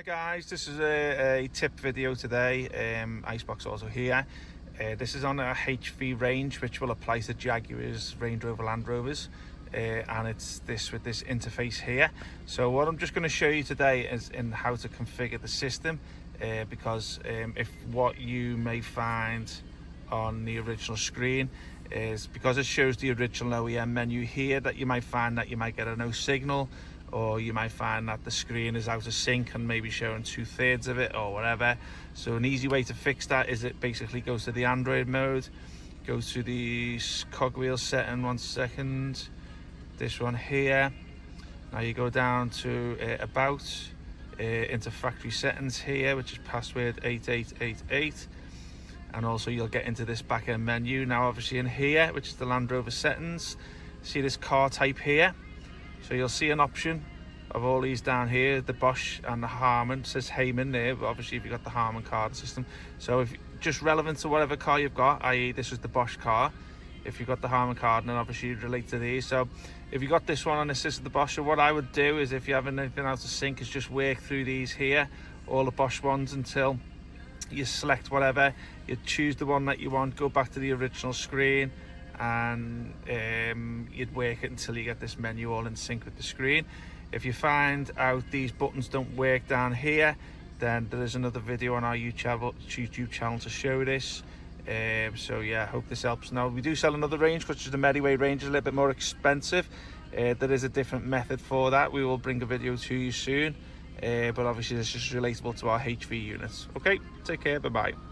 Hi guys, this is a tip video today. Iceboxauto here. This is on a HV range which will apply to Jaguars, Range Rover, Land Rovers, and it's this with this interface here. So what I'm just going to show you today is in how to configure the system, because if what you may find on the original screen is because it shows the original OEM menu here, that you might find that you might get a no signal, or you might find that the screen is out of sync and maybe showing 2/3 of it or whatever. So an easy way to fix that is it basically goes to the Android mode, goes to the cogwheel setting, 1 second, this one here. Now you go down to about, into factory settings here, which is password 8888, and also you'll get into this back end menu. Now obviously in here, which is the Land Rover settings, see this car type here. So you'll see an option of all these down here, the Bosch and the Harman. It says Heyman there, but obviously if you've got the Harman card system. So if just relevant to whatever car you've got, i.e. this is the Bosch car. If you've got the Harman card, then obviously you'd relate to these. So if you got this one and this is the Bosch, so what I would do is, if you have anything out of sync, is just work through these here, all the Bosch ones, until you select whatever. You choose the one that you want, go back to the original screen, and you'd work it until you get this menu all in sync with the screen. If you find out these buttons don't work down here, then there is another video on our YouTube channel to show this. So yeah, I hope this helps. Now we do sell another range, which is the Mediway range, is a little bit more expensive. There is a different method for that. We will bring a video to you soon, but obviously this is relatable to our HV units. Okay, take care, bye bye.